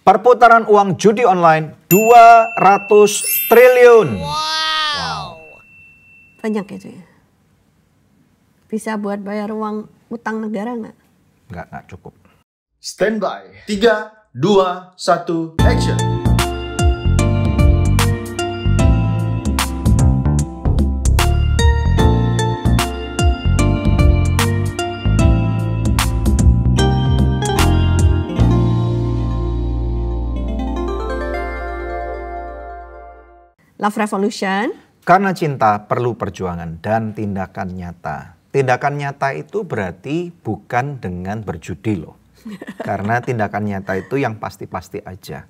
Perputaran uang judi online 200 triliun. Wow. Banyak itu ya. Bisa buat bayar uang utang negara nggak? Nggak cukup. Standby. 3, 2, 1, action. Love Revolution. Karena cinta perlu perjuangan dan tindakan nyata. Tindakan nyata itu berarti bukan dengan berjudi loh. Karena tindakan nyata itu yang pasti-pasti aja.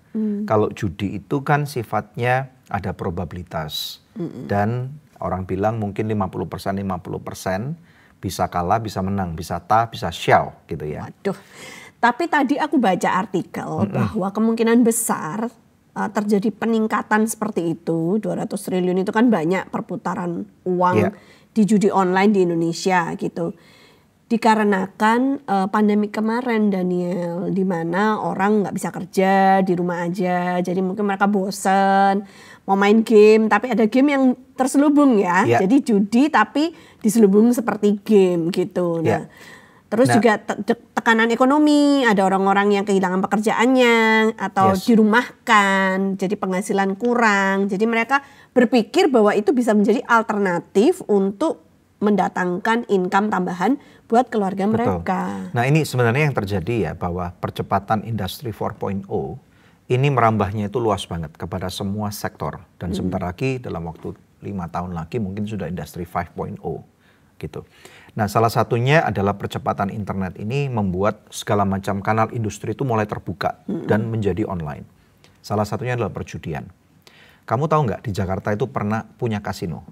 Kalau judi itu kan sifatnya ada probabilitas. Dan orang bilang mungkin 50% bisa kalah, bisa menang, bisa bisa shell gitu ya. Waduh. Tapi tadi aku baca artikel bahwa kemungkinan besar terjadi peningkatan seperti itu. 200 triliun itu kan banyak perputaran uang di judi online di Indonesia gitu. Dikarenakan pandemi kemarin, Daniel, di mana orang nggak bisa kerja, di rumah aja. Jadi mungkin mereka bosen mau main game, tapi ada game yang terselubung ya. Jadi judi tapi diselubung seperti game gitu. Nah, terus juga tekanan ekonomi, ada orang-orang yang kehilangan pekerjaannya atau dirumahkan, jadi penghasilan kurang. Jadi mereka berpikir bahwa itu bisa menjadi alternatif untuk mendatangkan income tambahan buat keluarga mereka. Nah ini sebenarnya yang terjadi ya, bahwa percepatan industri 4.0 ini merambahnya itu luas banget kepada semua sektor. Dan sebentar lagi dalam waktu 5 tahun lagi mungkin sudah industri 5.0 gitu. Nah salah satunya adalah percepatan internet ini membuat segala macam kanal industri itu mulai terbuka dan menjadi online. Salah satunya adalah perjudian. Kamu tahu nggak di Jakarta itu pernah punya kasino?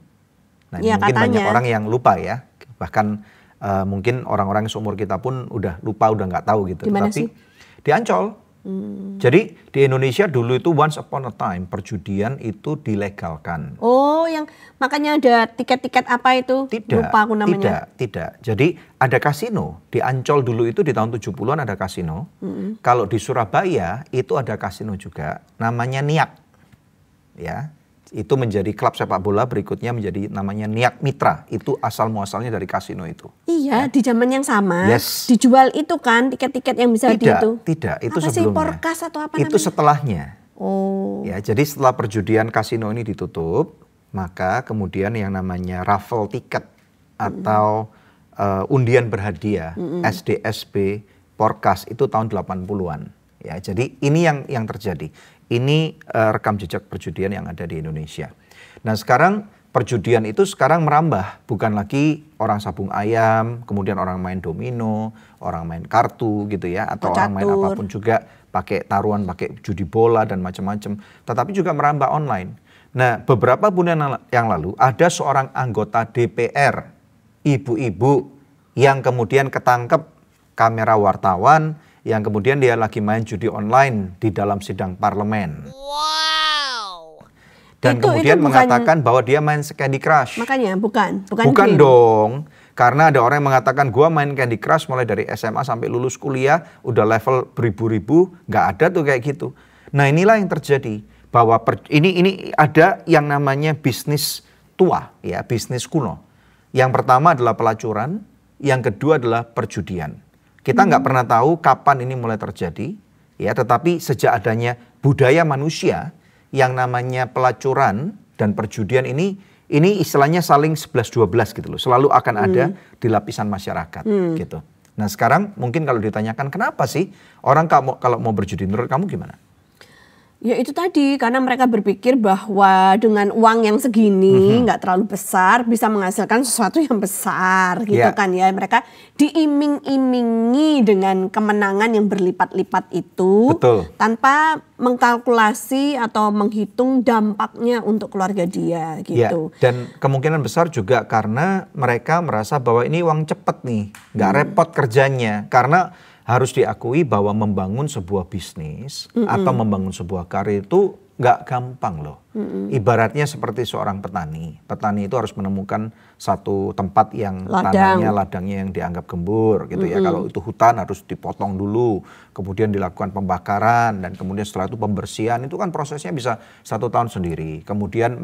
Nah ini mungkin banyak orang yang lupa ya. Bahkan mungkin orang-orang seumur kita pun udah lupa, udah nggak tahu gitu. Dimana Tapi sih? di Ancol. Jadi di Indonesia dulu itu once upon a time perjudian itu dilegalkan. Oh, yang makanya ada tiket-tiket apa itu? Lupa aku namanya. Tidak. Jadi ada kasino. Di Ancol dulu itu di tahun 70-an ada kasino. Kalau di Surabaya itu ada kasino juga, namanya NIAK. Ya. Itu menjadi klub sepak bola berikutnya menjadi namanya NIAK Mitra. Itu asal muasalnya dari kasino itu. Iya, di zaman yang sama dijual itu kan tiket-tiket yang bisa itu. Tidak, itu apa sebelumnya. Sih, Porkas atau apa itu namanya? Setelahnya. Oh. Ya, jadi setelah perjudian kasino ini ditutup, maka kemudian yang namanya raffle tiket atau undian berhadiah, SDSB, Porkas itu tahun 80-an. Ya, jadi ini yang terjadi. Ini rekam jejak perjudian yang ada di Indonesia. Nah sekarang perjudian itu sekarang merambah. Bukan lagi orang sabung ayam, kemudian orang main domino, orang main kartu gitu ya. Atau orang main apapun juga, pakai taruhan, pakai judi bola dan macam-macam. Tetapi juga merambah online. Nah beberapa bulan yang lalu ada seorang anggota DPR, ibu-ibu yang kemudian ketangkep kamera wartawan, yang kemudian dia lagi main judi online di dalam sidang parlemen. Wow. Dan kemudian mengatakan bahwa dia main Candy Crush. Makanya bukan dong. Karena ada orang yang mengatakan gua main Candy Crush mulai dari SMA sampai lulus kuliah, udah level beribu-ribu, nggak ada tuh kayak gitu. Nah inilah yang terjadi, bahwa ini ada yang namanya bisnis tua, ya bisnis kuno. Yang pertama adalah pelacuran, yang kedua adalah perjudian. Kita nggak pernah tahu kapan ini mulai terjadi, ya. Tetapi sejak adanya budaya manusia yang namanya pelacuran dan perjudian ini istilahnya saling 11-12 gitu loh. Selalu akan ada di lapisan masyarakat gitu. Nah sekarang mungkin kalau ditanyakan kenapa sih orang kalau mau berjudi, menurut kamu gimana? Ya itu tadi, karena mereka berpikir bahwa dengan uang yang segini nggak terlalu besar bisa menghasilkan sesuatu yang besar gitu kan ya. Mereka diiming-imingi dengan kemenangan yang berlipat-lipat itu. Tanpa mengkalkulasi atau menghitung dampaknya untuk keluarga dia gitu. Ya, dan kemungkinan besar juga karena mereka merasa bahwa ini uang cepet nih, nggak repot kerjanya. Karena harus diakui bahwa membangun sebuah bisnis atau membangun sebuah karir itu nggak gampang loh. Ibaratnya seperti seorang petani. Petani itu harus menemukan satu tempat yang ladangnya yang dianggap gembur gitu ya. Kalau itu hutan harus dipotong dulu, kemudian dilakukan pembakaran, dan kemudian setelah itu pembersihan. Itu kan prosesnya bisa 1 tahun sendiri. Kemudian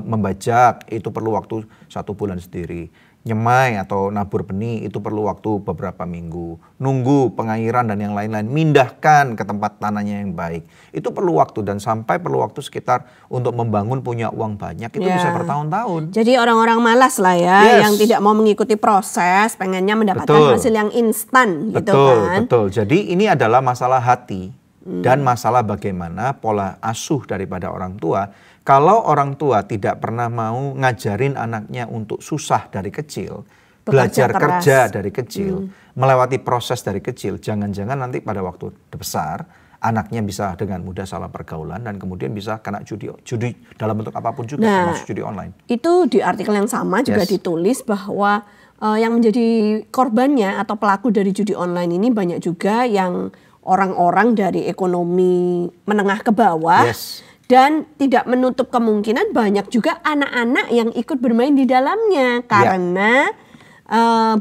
membajak itu perlu waktu 1 bulan sendiri. Nyemai atau nabur benih itu perlu waktu beberapa minggu. Nunggu pengairan dan yang lain-lain, mindahkan ke tempat tanahnya yang baik. Itu perlu waktu, dan sampai perlu waktu sekitar untuk membangun punya uang banyak itu bisa bertahun-tahun. Jadi orang-orang malas lah ya, yang tidak mau mengikuti proses, pengennya mendapatkan hasil yang instan gitu kan. Betul. Jadi ini adalah masalah hati dan masalah bagaimana pola asuh daripada orang tua. Kalau orang tua tidak pernah mau ngajarin anaknya untuk susah dari kecil, belajar kerja dari kecil, melewati proses dari kecil, jangan-jangan nanti pada waktu besar anaknya bisa dengan mudah salah pergaulan dan kemudian bisa kena judi dalam bentuk apapun juga, termasuk judi online. Itu di artikel yang sama juga ditulis bahwa yang menjadi korbannya atau pelaku dari judi online ini banyak juga yang orang-orang dari ekonomi menengah ke bawah. Dan tidak menutup kemungkinan banyak juga anak-anak yang ikut bermain di dalamnya. Karena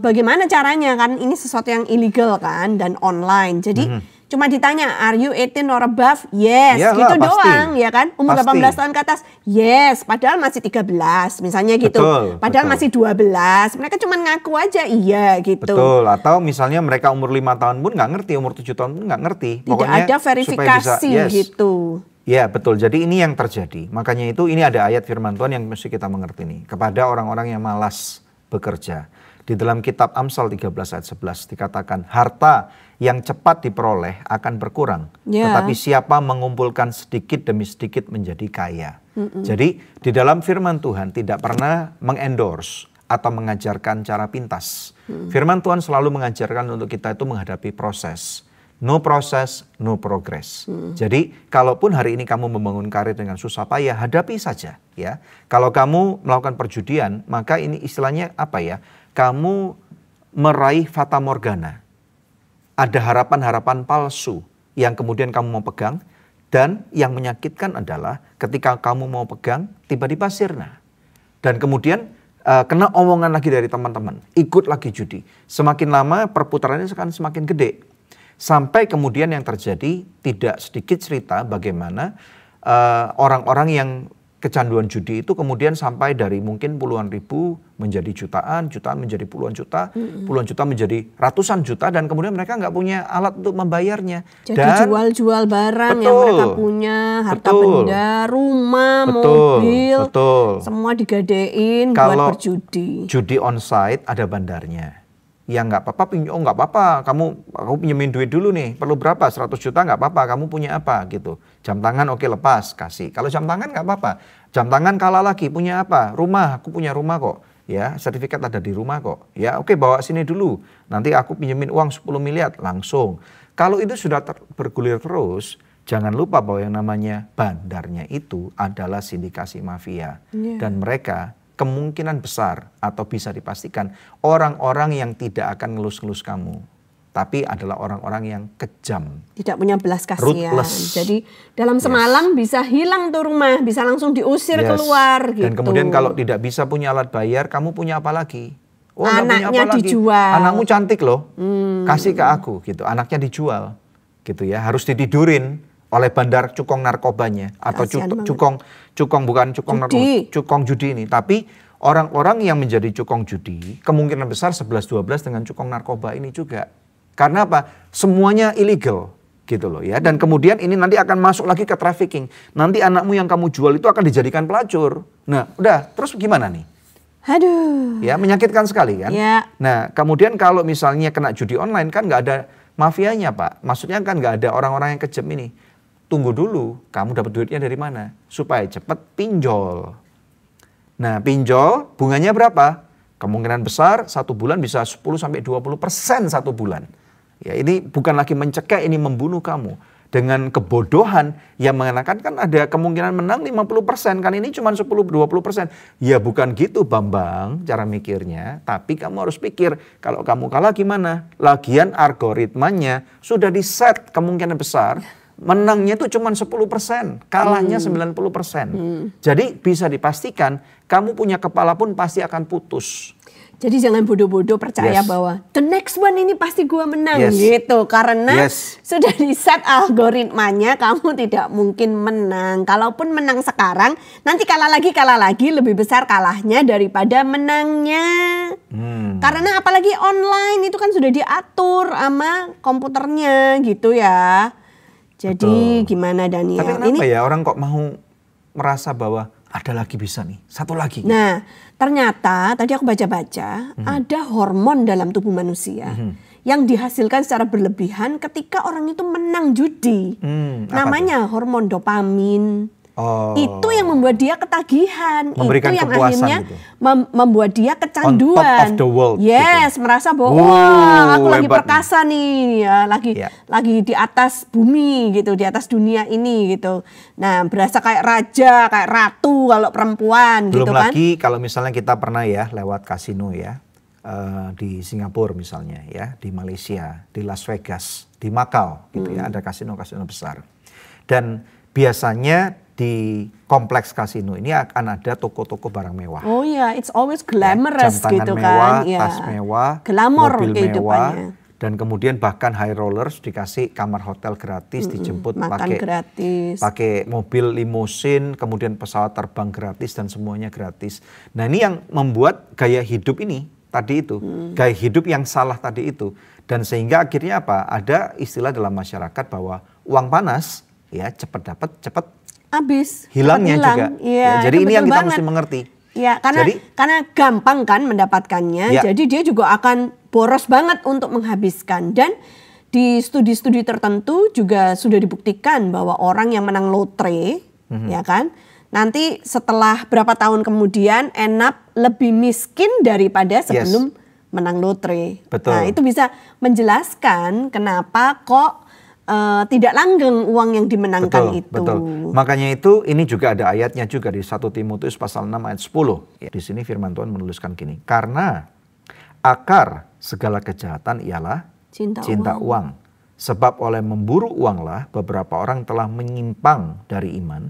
bagaimana caranya, kan ini sesuatu yang illegal kan dan online. Jadi cuma ditanya, are you 18 or above? Yes, gitu doang ya kan. Umur 18 tahun ke atas, yes. Padahal masih 13 misalnya gitu. Padahal masih 12. Mereka cuma ngaku aja iya gitu. Betul, atau misalnya mereka umur 5 tahun pun nggak ngerti, umur 7 tahun pun nggak ngerti. Tidak ada verifikasi gitu. Ya betul, jadi ini yang terjadi. Makanya itu ini ada ayat firman Tuhan yang mesti kita mengerti nih. Kepada orang-orang yang malas bekerja. Di dalam kitab Amsal 13 ayat 11 dikatakan, harta yang cepat diperoleh akan berkurang. Tetapi siapa mengumpulkan sedikit demi sedikit menjadi kaya. Jadi di dalam firman Tuhan tidak pernah mengendorse atau mengajarkan cara pintas. Firman Tuhan selalu mengajarkan untuk kita itu menghadapi proses. No process, no progress. Jadi kalaupun hari ini kamu membangun karir dengan susah payah, hadapi saja ya. Kalau kamu melakukan perjudian, maka ini istilahnya apa ya? Kamu meraih fata morgana. Ada harapan-harapan palsu yang kemudian kamu mau pegang, dan yang menyakitkan adalah ketika kamu mau pegang tiba-tiba sirna. Dan kemudian kena omongan lagi dari teman-teman, ikut lagi judi. Semakin lama perputarannya akan semakin gede. Sampai kemudian yang terjadi tidak sedikit cerita bagaimana orang-orang yang kecanduan judi itu kemudian sampai dari mungkin puluhan ribu menjadi jutaan, jutaan menjadi puluhan juta menjadi ratusan juta, dan kemudian mereka nggak punya alat untuk membayarnya. Jadi jual-jual barang yang mereka punya, harta benda, rumah, mobil, semua digadein buat berjudi. Judi onsite ada bandarnya. Ya nggak apa-apa, oh nggak apa-apa, kamu pinjemin duit dulu nih, perlu berapa, 100 juta nggak apa-apa, kamu punya apa gitu. Jam tangan oke lepas, kasih. Kalau jam tangan nggak apa-apa, jam tangan kalah lagi, punya apa, rumah, aku punya rumah kok. Ya sertifikat ada di rumah kok. Ya oke bawa sini dulu, nanti aku pinjemin uang 10 miliar, langsung. Kalau itu sudah bergulir terus, jangan lupa bahwa yang namanya bandarnya itu adalah sindikasi mafia. Dan mereka kemungkinan besar atau bisa dipastikan orang-orang yang tidak akan ngelus-ngelus kamu, tapi adalah orang-orang yang kejam, tidak punya belas kasihan. Jadi dalam semalam bisa hilang tuh rumah, bisa langsung diusir keluar gitu. Dan kemudian kalau tidak bisa punya alat bayar, kamu punya apa lagi? Oh, anaknya punya apa dijual. Lagi? Anakmu cantik loh, kasih ke aku gitu. Anaknya dijual, gitu ya. Harus ditidurin oleh bandar cukong narkobanya atau cukong judi ini. Tapi orang-orang yang menjadi cukong judi kemungkinan besar 11-12 dengan cukong narkoba ini juga. Karena apa? Semuanya illegal gitu loh ya. Dan kemudian ini nanti akan masuk lagi ke trafficking. Nanti anakmu yang kamu jual itu akan dijadikan pelacur. Nah, udah terus gimana nih? Aduh. Ya, menyakitkan sekali kan? Ya. Nah, kemudian kalau misalnya kena judi online kan nggak ada mafianya, Pak. Maksudnya kan nggak ada orang-orang yang kejam ini. Tunggu dulu, kamu dapat duitnya dari mana? Supaya cepat pinjol. Nah, pinjol bunganya berapa? Kemungkinan besar 1 bulan bisa 10-20% 1 bulan. Ya, ini bukan lagi mencekik, ini membunuh kamu. dengan kebodohan yang mengatakan kan ada kemungkinan menang 50%, kan ini cuma 10-20%. Ya bukan gitu Bambang cara mikirnya, tapi kamu harus pikir kalau kamu kalah gimana? Lagian algoritmanya sudah di-set kemungkinan besar menangnya itu cuma 10%, kalahnya 90%. Jadi bisa dipastikan kamu punya kepala pun pasti akan putus. Jadi jangan bodoh-bodoh percaya bahwa the next one ini pasti gua menang gitu. Karena sudah di-set algoritmanya kamu tidak mungkin menang. Kalaupun menang sekarang, nanti kalah lagi lebih besar kalahnya daripada menangnya. Karena apalagi online itu kan sudah diatur sama komputernya gitu ya. Jadi gimana Daniel? Tapi kenapa ya orang kok mau merasa bahwa ada lagi bisa nih, satu lagi. Nah, ternyata tadi aku baca-baca ada hormon dalam tubuh manusia yang dihasilkan secara berlebihan ketika orang itu menang judi. Namanya hormon dopamin. Itu yang membuat dia ketagihan. Memberikan itu yang akhirnya gitu. Membuat dia kecanduan. On top of the world. Yes, gitu. Merasa bahwa wah aku lagi perkasa nih, ya, lagi di atas bumi gitu, di atas dunia ini gitu. Nah, berasa kayak raja, kayak ratu kalau perempuan. Belum gitu kan. lagi kalau misalnya kita pernah ya lewat kasino ya. Di Singapura misalnya ya, di Malaysia, di Las Vegas, di Macau gitu ya, ada kasino-kasino besar. Dan biasanya di kompleks kasino ini akan ada toko-toko barang mewah. Oh iya, it's always glamorous jam tangan gitu mewah, kan. Ya. Tas mewah, Glamor mobil kehidupannya. mewah. Dan kemudian bahkan high rollers dikasih kamar hotel gratis, dijemput makan gratis, pakai mobil limusin, kemudian pesawat terbang gratis dan semuanya gratis. Nah ini yang membuat gaya hidup ini tadi itu, gaya hidup yang salah tadi itu. Dan sehingga akhirnya apa? Ada istilah dalam masyarakat bahwa uang panas ya cepat dapat, cepat habis. Hilangnya hilang. juga. Ya, jadi ini yang kita banget. mesti mengerti. Ya, karena gampang kan mendapatkannya. Ya. Jadi dia juga akan boros banget untuk menghabiskan. Dan di studi-studi tertentu juga sudah dibuktikan bahwa orang yang menang lotre, ya kan, nanti setelah berapa tahun kemudian end lebih miskin daripada sebelum menang lotre. Betul. Nah, itu bisa menjelaskan kenapa kok tidak langgeng uang yang dimenangkan itu. Betul. Makanya itu ini juga ada ayatnya juga di 1 Timotius pasal 6 ayat 10. Di sini firman Tuhan menuliskan gini. Karena akar segala kejahatan ialah cinta uang. Sebab oleh memburu uanglah beberapa orang telah menyimpang dari iman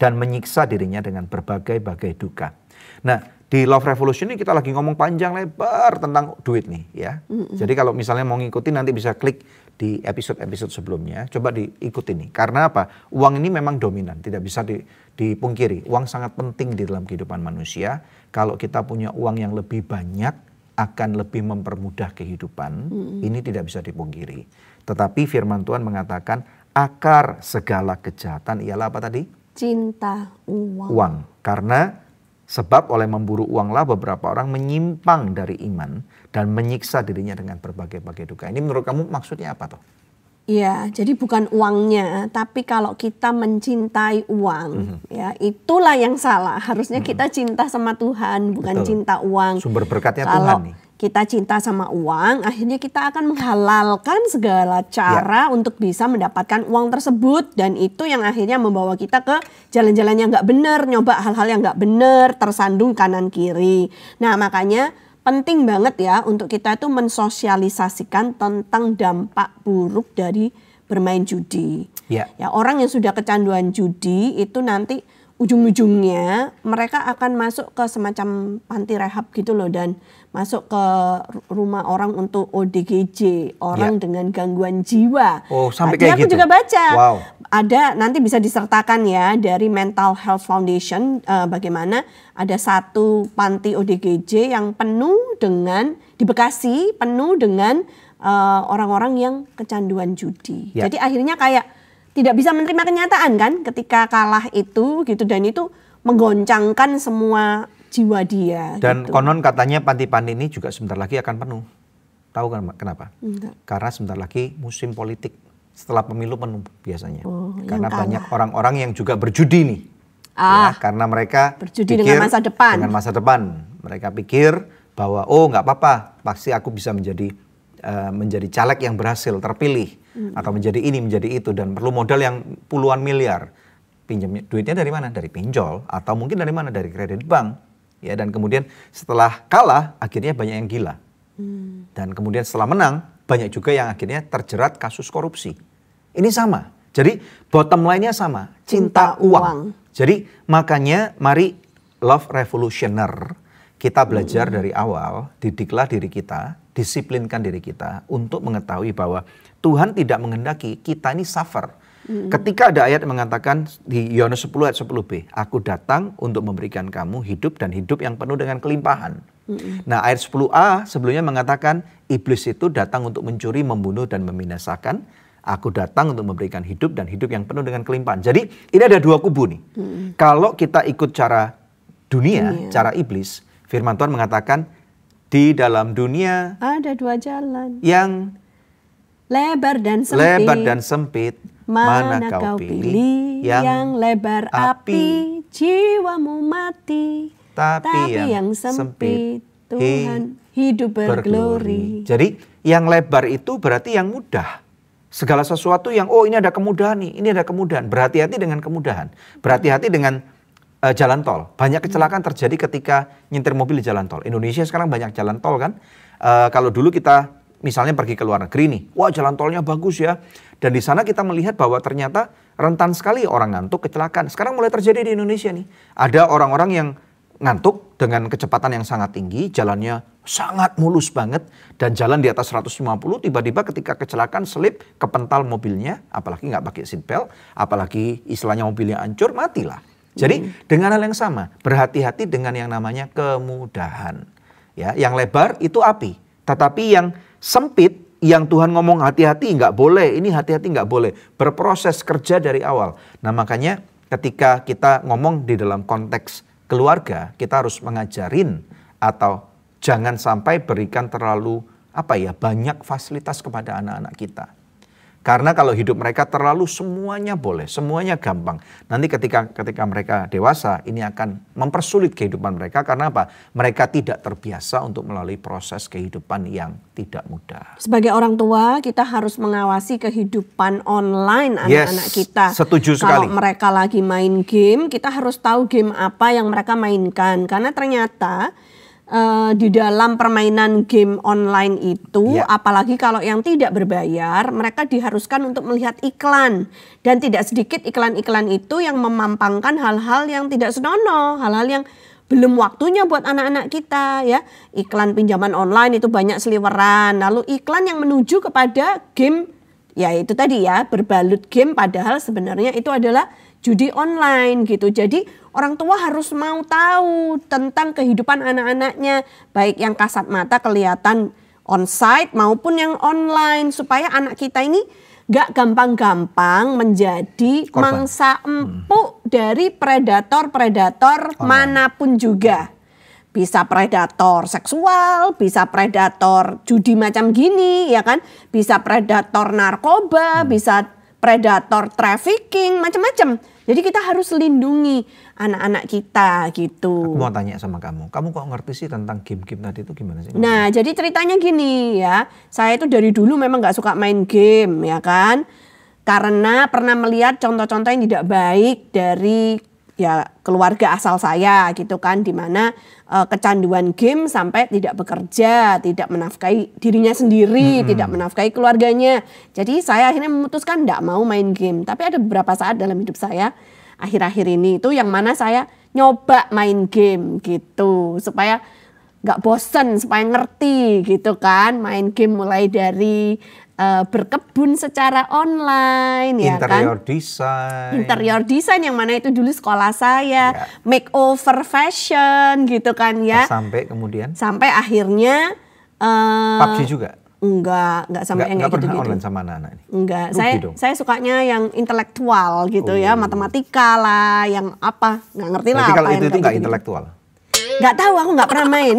dan menyiksa dirinya dengan berbagai-bagai duka. Nah, di Love Revolution ini kita lagi ngomong panjang lebar tentang duit nih ya. Jadi kalau misalnya mau ngikutin nanti bisa klik di episode-episode sebelumnya, coba diikuti nih. Karena apa? Uang ini memang dominan, tidak bisa dipungkiri. Uang sangat penting di dalam kehidupan manusia. Kalau kita punya uang yang lebih banyak, akan lebih mempermudah kehidupan. Ini tidak bisa dipungkiri. Tetapi firman Tuhan mengatakan, akar segala kejahatan ialah apa tadi? Cinta uang. Uang. Karena sebab oleh memburu uanglah beberapa orang menyimpang dari iman dan menyiksa dirinya dengan berbagai-bagai duka. Ini menurut kamu maksudnya apa toh? Iya, jadi bukan uangnya, tapi kalau kita mencintai uang, ya itulah yang salah. Harusnya kita cinta sama Tuhan, bukan cinta uang. Sumber berkatnya kalau Tuhan nih. Kita cinta sama uang, akhirnya kita akan menghalalkan segala cara untuk bisa mendapatkan uang tersebut. Dan itu yang akhirnya membawa kita ke jalan-jalan yang gak benar, nyoba hal-hal yang gak benar, tersandung kanan kiri. Nah makanya penting banget ya untuk kita itu mensosialisasikan tentang dampak buruk dari bermain judi. Ya, orang yang sudah kecanduan judi itu nanti ujung-ujungnya mereka akan masuk ke semacam panti rehab gitu loh, dan masuk ke rumah orang untuk ODGJ, orang dengan gangguan jiwa. Oh, sampai kayak gitu. Aku juga baca. Wow. Ada, nanti bisa disertakan ya dari Mental Health Foundation, bagaimana ada satu panti ODGJ yang penuh dengan, di Bekasi, penuh dengan orang-orang yang kecanduan judi. Jadi akhirnya kayak tidak bisa menerima kenyataan kan ketika kalah itu gitu, dan itu menggoncangkan semua jiwa dia. Dan gitu. Konon katanya panti-panti ini juga sebentar lagi akan penuh. Tahu kan kenapa? Enggak. Karena sebentar lagi musim politik, setelah pemilu penuh biasanya. Karena kalah. banyak orang-orang yang juga berjudi nih. Ya, karena mereka berjudi pikir dengan masa depan. Dengan masa depan. Mereka pikir bahwa oh nggak apa-apa, pasti aku bisa menjadi menjadi caleg yang berhasil terpilih atau menjadi ini menjadi itu dan perlu modal yang puluhan miliar. Pinjam duitnya dari mana? Dari pinjol atau mungkin dari mana? Dari kredit bank. Ya, dan kemudian setelah kalah akhirnya banyak yang gila. Dan kemudian setelah menang banyak juga yang akhirnya terjerat kasus korupsi. Ini sama. Jadi bottom line-nya sama, cinta uang. Jadi makanya mari love revolutioner. Kita belajar dari awal, didiklah diri kita, disiplinkan diri kita untuk mengetahui bahwa Tuhan tidak menghendaki kita ini suffer. Ketika ada ayat yang mengatakan di Yohanes 10 ayat 10b, aku datang untuk memberikan kamu hidup dan hidup yang penuh dengan kelimpahan. Nah ayat 10a sebelumnya mengatakan iblis itu datang untuk mencuri, membunuh dan membinasakan. Aku datang untuk memberikan hidup dan hidup yang penuh dengan kelimpahan. Jadi ini ada dua kubu nih. Kalau kita ikut cara dunia, cara iblis, firman Tuhan mengatakan di dalam dunia ada dua jalan yang lebar dan sempit. Mana kau pilih yang lebar api, jiwamu mati. Tapi yang sempit Tuhan hidup berglori. Jadi yang lebar itu berarti yang mudah. Segala sesuatu yang ini ada kemudahan nih, ini ada kemudahan. Berhati-hati dengan kemudahan. Berhati-hati dengan jalan tol. Banyak kecelakaan terjadi ketika nyetir mobil di jalan tol. Indonesia sekarang banyak jalan tol kan. Kalau dulu kita misalnya pergi ke luar negeri nih, wah jalan tolnya bagus ya. Dan di sana kita melihat bahwa ternyata rentan sekali orang ngantuk kecelakaan. Sekarang mulai terjadi di Indonesia nih. Ada orang-orang yang ngantuk dengan kecepatan yang sangat tinggi, jalannya sangat mulus banget dan jalan di atas 150, tiba-tiba ketika kecelakaan selip kepental mobilnya, apalagi nggak pakai seatbelt, apalagi istilahnya mobilnya hancur, matilah. Jadi dengan hal yang sama, berhati-hati dengan yang namanya kemudahan. Ya, yang lebar itu api, tetapi yang sempit, yang Tuhan ngomong hati-hati nggak boleh, ini hati-hati nggak boleh, berproses kerja dari awal. Nah makanya ketika kita ngomong di dalam konteks keluarga, kita harus mengajarin atau jangan sampai berikan terlalu banyak fasilitas kepada anak-anak kita. Karena kalau hidup mereka terlalu semuanya boleh, semuanya gampang. Nanti ketika mereka dewasa ini akan mempersulit kehidupan mereka karena apa? Mereka tidak terbiasa untuk melalui proses kehidupan yang tidak mudah. Sebagai orang tua kita harus mengawasi kehidupan online anak-anak kita. Setuju sekali. Kalau mereka lagi main game, kita harus tahu game apa yang mereka mainkan. Karena ternyata di dalam permainan game online itu, apalagi kalau yang tidak berbayar, mereka diharuskan untuk melihat iklan. Dan tidak sedikit iklan-iklan itu yang memampangkan hal-hal yang tidak senonoh, hal-hal yang belum waktunya buat anak-anak kita ya. Iklan pinjaman online itu banyak seliweran, lalu iklan yang menuju kepada game, ya itu tadi ya, berbalut game padahal sebenarnya itu adalah judi online gitu. Jadi orang tua harus mau tahu tentang kehidupan anak-anaknya, baik yang kasat mata kelihatan on-site maupun yang online, supaya anak kita ini gak gampang-gampang menjadi korban, mangsa empuk dari predator-predator manapun juga. Bisa predator seksual, bisa predator judi macam gini ya kan, bisa predator narkoba, bisa predator trafficking, macam-macam. Jadi kita harus lindungi anak-anak kita gitu. Aku mau tanya sama kamu kok ngerti sih tentang game-game tadi itu gimana sih? Nah jadi ceritanya gini ya, saya itu dari dulu memang gak suka main game ya kan. Karena pernah melihat contoh-contoh yang tidak baik dari ya keluarga asal saya gitu kan, dimana kecanduan game sampai tidak bekerja, tidak menafkahi dirinya sendiri, tidak menafkahi keluarganya. Jadi saya akhirnya memutuskan tidak mau main game. Tapi ada beberapa saat dalam hidup saya akhir-akhir ini itu yang mana saya nyoba main game gitu, supaya nggak bosen, supaya ngerti gitu kan, main game mulai dari berkebun secara online, interior design. Interior design yang mana itu dulu sekolah saya, makeover fashion gitu kan ya. Sampai kemudian? Sampai akhirnya PUBG juga? Enggak sampai yang kayak gitu-gitu. Online sama anak-anak ini? Enggak, saya sukanya yang intelektual gitu ya, matematika lah, yang apa, nggak ngerti lah. Berarti kalau itu nggak intelektual? Nggak tahu, aku nggak pernah main.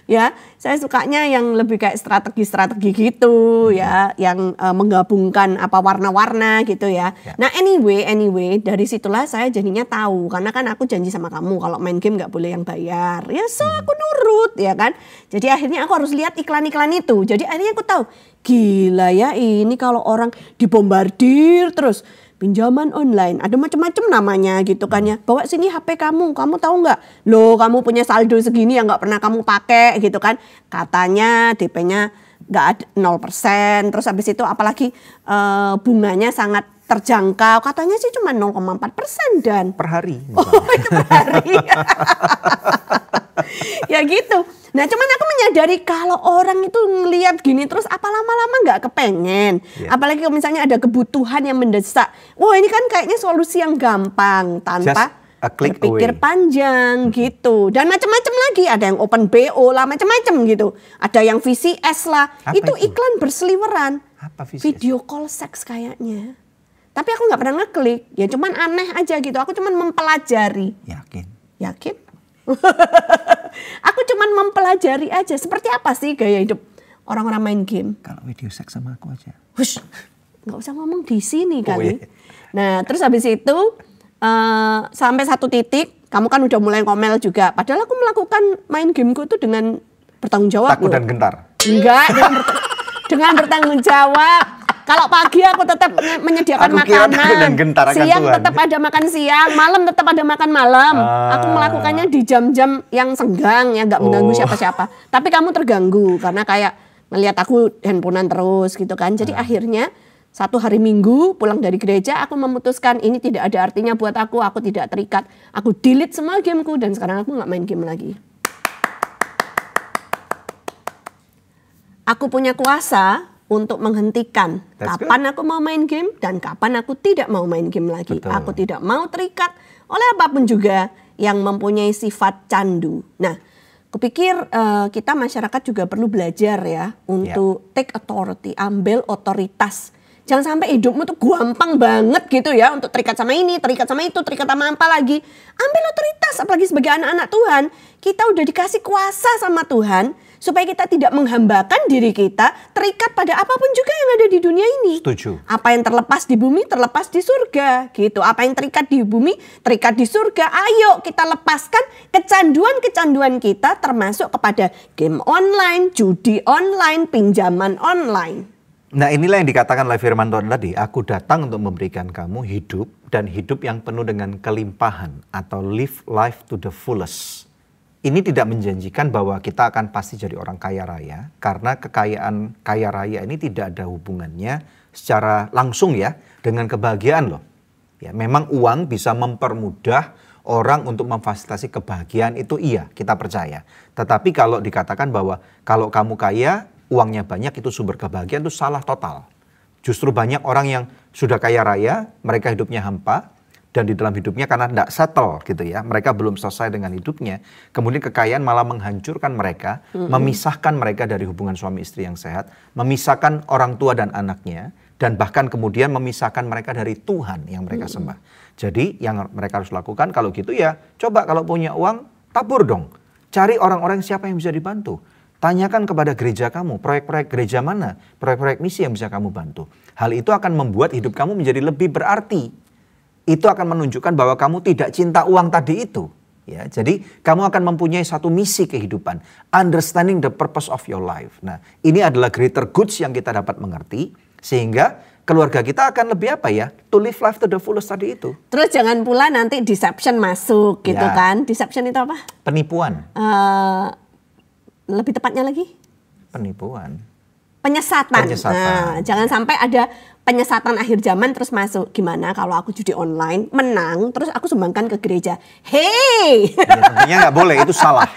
Ya, saya sukanya yang lebih kayak strategi-strategi gitu ya, yang menggabungkan apa warna-warna gitu ya. Nah anyway dari situlah saya jadinya tahu, karena kan aku janji sama kamu kalau main game nggak boleh yang bayar. Ya so aku nurut ya kan. Jadi akhirnya aku harus lihat iklan-iklan itu. Jadi akhirnya aku tahu, gila ya ini kalau orang dibombardir terus. Pinjaman online, ada macam-macam namanya gitu kan ya. Bawa sini HP kamu tahu nggak? Loh kamu punya saldo segini yang nggak pernah kamu pakai gitu kan. Katanya DP-nya nggak ada 0%, terus habis itu apalagi bunganya sangat terjangkau. Katanya sih cuma 0,4% dan per hari. Oh itu per hari. Ya gitu. Nah cuman aku menyadari kalau orang itu ngelihat gini terus apa lama-lama nggak kepengen. Apalagi kalau misalnya ada kebutuhan yang mendesak. Wah ini kan kayaknya solusi yang gampang tanpa berpikir panjang gitu. Dan macam-macam lagi. Ada yang open BO lah macam-macam gitu. Ada yang VCS lah. Itu iklan berseliweran. Apa VCS? Video call seks kayaknya. Tapi aku nggak pernah ngeklik. Ya cuman aneh aja gitu. Aku cuman mempelajari. Yakin? Aku cuman mempelajari aja seperti apa sih gaya hidup orang-orang main game. Kalau video seks sama aku aja. Hush, nggak usah ngomong di sini kali. Nah terus habis itu sampai satu titik kamu kan udah mulai ngomel juga. Padahal aku melakukan main gameku itu dengan bertanggung jawab. Takut dan gentar? Enggak, dengan bertanggung jawab. Kalau pagi aku tetap menyediakan makanan, siang tetap ada makan siang, malam tetap ada makan malam. Aku melakukannya di jam-jam yang senggang, ya nggak mengganggu siapa-siapa. Tapi kamu terganggu karena kayak ngelihat aku handphonean terus gitu kan. Jadi akhirnya satu hari Minggu pulang dari gereja aku memutuskan ini tidak ada artinya buat aku tidak terikat. Aku delete semua gameku dan sekarang aku nggak main game lagi. Aku punya kuasa untuk menghentikan kapan aku mau main game dan kapan aku tidak mau main game lagi. Betul. Aku tidak mau terikat oleh apapun juga yang mempunyai sifat candu. Nah, kupikir kita masyarakat juga perlu belajar ya untuk take authority, ambil otoritas. Jangan sampai hidupmu tuh gampang banget gitu ya untuk terikat sama ini, terikat sama itu, terikat sama apa lagi. Ambil otoritas, apalagi sebagai anak-anak Tuhan. Kita udah dikasih kuasa sama Tuhan supaya kita tidak menghambakan diri kita terikat pada apapun juga yang ada di dunia ini. Setuju. Apa yang terlepas di bumi, terlepas di surga gitu. Apa yang terikat di bumi, terikat di surga. Ayo kita lepaskan kecanduan-kecanduan kita termasuk kepada game online, judi online, pinjaman online. Nah inilah yang dikatakan oleh firman Tuhan tadi, aku datang untuk memberikan kamu hidup dan hidup yang penuh dengan kelimpahan atau live life to the fullest. Ini tidak menjanjikan bahwa kita akan pasti jadi orang kaya raya karena kekayaan kaya raya ini tidak ada hubungannya secara langsung ya dengan kebahagiaan loh. Ya, memang uang bisa mempermudah orang untuk memfasilitasi kebahagiaan itu iya kita percaya. Tetapi kalau dikatakan bahwa kalau kamu kaya uangnya banyak itu sumber kebahagiaan itu salah total. Justru banyak orang yang sudah kaya raya, mereka hidupnya hampa dan di dalam hidupnya karena tidak settle gitu ya, mereka belum selesai dengan hidupnya. Kemudian kekayaan malah menghancurkan mereka, memisahkan mereka dari hubungan suami istri yang sehat, memisahkan orang tua dan anaknya, dan bahkan kemudian memisahkan mereka dari Tuhan yang mereka sembah. Jadi yang mereka harus lakukan kalau gitu ya, coba kalau punya uang tabur dong, cari orang-orang siapa yang bisa dibantu. Tanyakan kepada gereja kamu, proyek-proyek gereja mana, proyek-proyek misi yang bisa kamu bantu. Hal itu akan membuat hidup kamu menjadi lebih berarti. Itu akan menunjukkan bahwa kamu tidak cinta uang tadi itu. Ya, jadi kamu akan mempunyai satu misi kehidupan. Understanding the purpose of your life. Nah ini adalah greater goods yang kita dapat mengerti. Sehingga keluarga kita akan lebih apa ya? To live life to the fullest tadi itu. Terus jangan pula nanti deception masuk gitu kan. Deception itu apa? Penipuan. Lebih tepatnya lagi? Penipuan. Penyesatan. Nah, jangan sampai ada penyesatan akhir zaman terus masuk. Gimana kalau aku judi online, menang, terus aku sumbangkan ke gereja. Hey! Ya, tentunya nggak boleh, itu salah.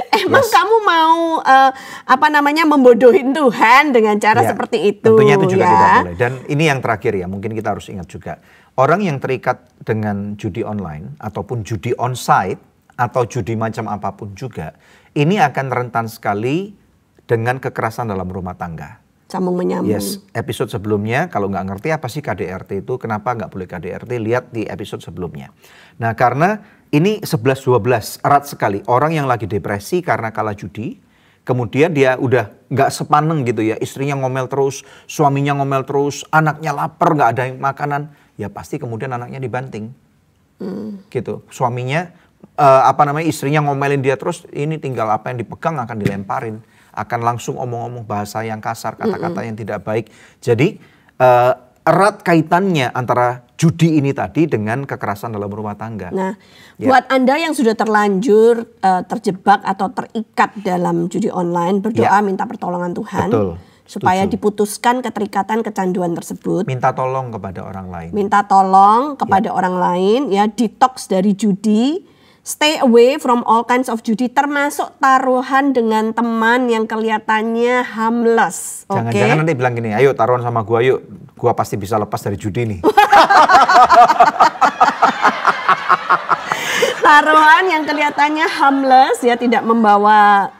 Emang kamu mau membodohin Tuhan dengan cara seperti itu? Tentunya itu juga tidak boleh. Dan ini yang terakhir ya, mungkin kita harus ingat juga. Orang yang terikat dengan judi online, ataupun judi onsite, atau judi macam apapun juga, ini akan rentan sekali dengan kekerasan dalam rumah tangga. Sambung menyambung. Yes, episode sebelumnya kalau nggak ngerti apa sih KDRT itu, kenapa nggak boleh KDRT, lihat di episode sebelumnya. Nah karena ini 11-12, erat sekali. Orang yang lagi depresi karena kalah judi, kemudian dia udah nggak sepaneng gitu ya, istrinya ngomel terus, suaminya ngomel terus, anaknya lapar nggak ada makanan, ya pasti kemudian anaknya dibanting, gitu. Suaminya istrinya ngomelin dia terus, ini tinggal apa yang dipegang akan dilemparin, akan langsung omong-omong bahasa yang kasar, kata-kata yang tidak baik. Jadi erat kaitannya antara judi ini tadi dengan kekerasan dalam rumah tangga. Nah, buat Anda yang sudah terlanjur terjebak atau terikat dalam judi online, berdoa minta pertolongan Tuhan. Betul. Supaya diputuskan keterikatan kecanduan tersebut. Minta tolong kepada orang lain. Minta tolong kepada orang lain, ya, detox dari judi. Stay away from all kinds of judi, termasuk taruhan dengan teman yang kelihatannya harmless. Jangan-jangan nanti bilang gini, ayo taruhan sama gua yuk, gua pasti bisa lepas dari judi nih. Taruhan yang kelihatannya harmless, ya, tidak membawa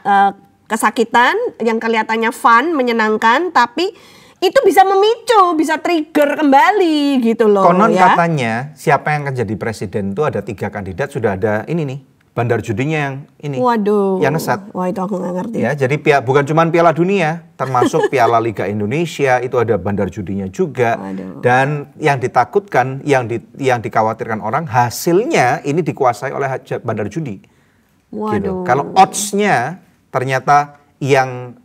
kesakitan, yang kelihatannya fun, menyenangkan, tapi itu bisa memicu, bisa trigger kembali gitu loh. Konon ya. Katanya siapa yang akan jadi presiden itu ada 3 kandidat, sudah ada ini nih, bandar judinya yang ini. Waduh. Yang ngeset. Wah, itu aku nggak ngerti. Ya, jadi bukan cuma Piala Dunia, termasuk Piala Liga Indonesia itu ada bandar judinya juga. Waduh. Dan yang ditakutkan, yang dikhawatirkan orang, hasilnya ini dikuasai oleh bandar judi. Waduh. Gitu. Kalau odds-nya ternyata yang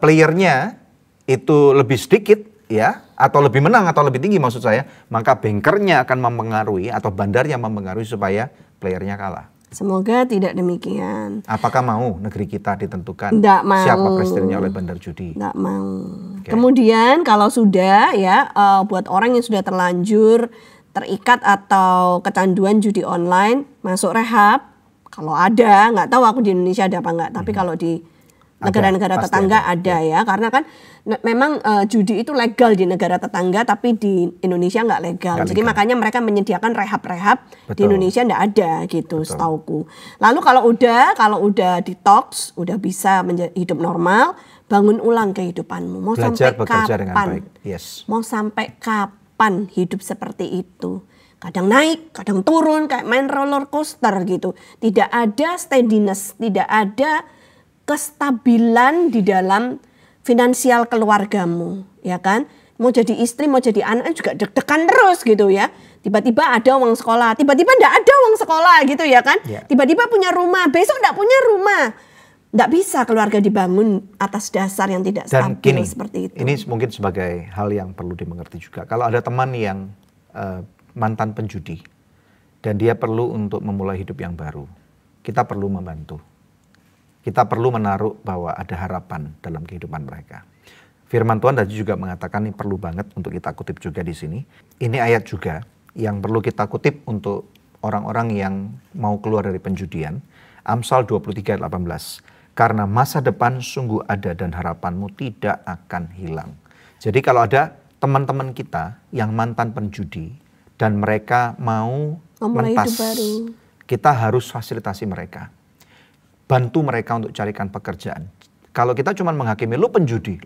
playernya itu lebih sedikit, ya, atau lebih menang atau lebih tinggi maksud saya, maka bankernya akan mempengaruhi atau bandarnya mempengaruhi supaya playernya kalah. Semoga tidak demikian. Apakah mau negeri kita ditentukan mau. Siapa presidennya oleh bandar judi? Nggak mau. Okay. Kemudian kalau sudah, ya, buat orang yang sudah terlanjur terikat atau kecanduan judi online, masuk rehab. Kalau ada, nggak tahu aku di Indonesia ada apa nggak, tapi kalau di negara-negara tetangga ada ya, karena kan memang judi itu legal di negara tetangga, tapi di Indonesia nggak legal. Jadi makanya mereka menyediakan rehab-rehab, di Indonesia nggak ada gitu, setauku. Lalu kalau udah detox, udah bisa hidup normal, bangun ulang kehidupanmu. Mau belajar sampai kapan? Dengan baik. Yes. Mau sampai kapan hidup seperti itu? Kadang naik, kadang turun, kayak main roller coaster gitu. Tidak ada steadiness, tidak ada kestabilan di dalam finansial keluargamu, ya kan? Mau jadi istri, mau jadi anak juga deg-degan terus gitu ya. Tiba-tiba ada uang sekolah, tiba-tiba enggak ada uang sekolah gitu ya kan? Yeah. Tiba-tiba punya rumah, besok enggak punya rumah. Enggak bisa keluarga dibangun atas dasar yang tidak stabil seperti itu. Ini mungkin sebagai hal yang perlu dimengerti juga. Kalau ada teman yang mantan penjudi dan dia perlu untuk memulai hidup yang baru, kita perlu membantu. Kita perlu menaruh bahwa ada harapan dalam kehidupan mereka. Firman Tuhan tadi juga mengatakan ini perlu banget untuk kita kutip juga di sini. Ini ayat juga yang perlu kita kutip untuk orang-orang yang mau keluar dari penjudian. Amsal 23 ayat 18. Karena masa depan sungguh ada dan harapanmu tidak akan hilang. Jadi kalau ada teman-teman kita yang mantan penjudi dan mereka mau mentas, kita harus fasilitasi mereka. Bantu mereka untuk carikan pekerjaan. Kalau kita cuma menghakimi, lu penjudi.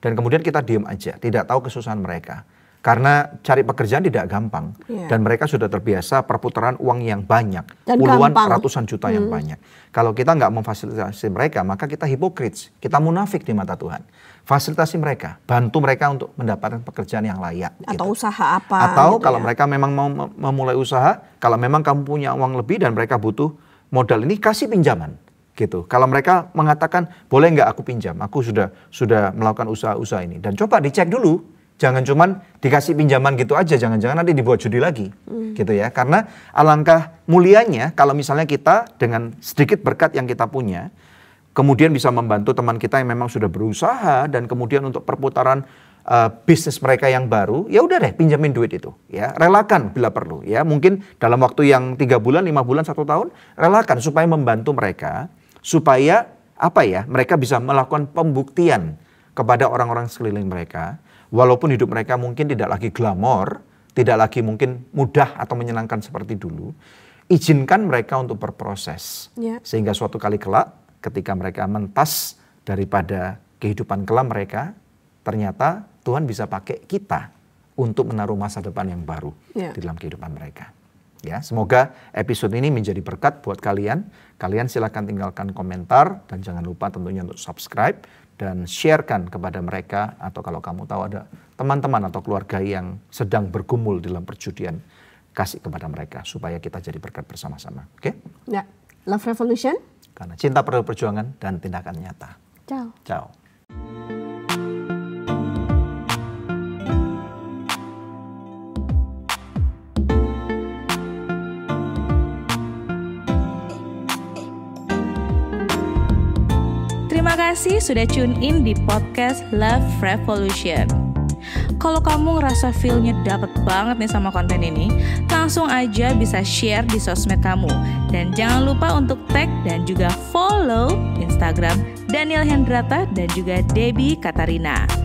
Dan kemudian kita diam aja, tidak tahu kesusahan mereka. Karena cari pekerjaan tidak gampang. Dan mereka sudah terbiasa perputaran uang yang banyak. Dan puluhan, gampang. ratusan juta yang banyak. Kalau kita nggak memfasilitasi mereka, maka kita hipokrit. Kita munafik di mata Tuhan. Fasilitasi mereka, bantu mereka untuk mendapatkan pekerjaan yang layak. Atau gitu. Usaha apa. Atau gitu kalau mereka memang mau memulai usaha, kalau memang kamu punya uang lebih dan mereka butuh modal ini, kasih pinjaman gitu. Kalau mereka mengatakan boleh nggak aku pinjam, aku sudah melakukan usaha-usaha ini, dan coba dicek dulu, jangan cuman dikasih pinjaman gitu aja, jangan-jangan nanti dibuat judi lagi, gitu ya. Karena alangkah mulianya kalau misalnya kita dengan sedikit berkat yang kita punya, kemudian bisa membantu teman kita yang memang sudah berusaha dan kemudian untuk perputaran bisnis mereka yang baru, ya udah deh pinjamin duit itu, ya relakan bila perlu, ya mungkin dalam waktu yang 3 bulan, 5 bulan, 1 tahun, relakan supaya membantu mereka, supaya apa ya, mereka bisa melakukan pembuktian kepada orang-orang sekeliling mereka, walaupun hidup mereka mungkin tidak lagi glamor, tidak lagi mungkin mudah atau menyenangkan seperti dulu, izinkan mereka untuk berproses, sehingga suatu kali kelak, ketika mereka mentas daripada kehidupan kelam mereka, ternyata Tuhan bisa pakai kita untuk menaruh masa depan yang baru di dalam kehidupan mereka. Ya, semoga episode ini menjadi berkat buat kalian. Kalian silakan tinggalkan komentar dan jangan lupa tentunya untuk subscribe dan sharekan kepada mereka, atau kalau kamu tahu ada teman-teman atau keluarga yang sedang bergumul dalam perjudian, kasih kepada mereka supaya kita jadi berkat bersama-sama. Oke? Ya, Love Revolution. Karena cinta perlu perjuangan dan tindakan nyata. Ciao. Ciao. Terima kasih sudah tune in di podcast Love Revolution. Kalau kamu ngerasa feel-nya dapet banget nih sama konten ini, langsung aja bisa share di sosmed kamu. Dan jangan lupa untuk tag dan juga follow Instagram Daniel Hendrata dan juga Debbie Katarina.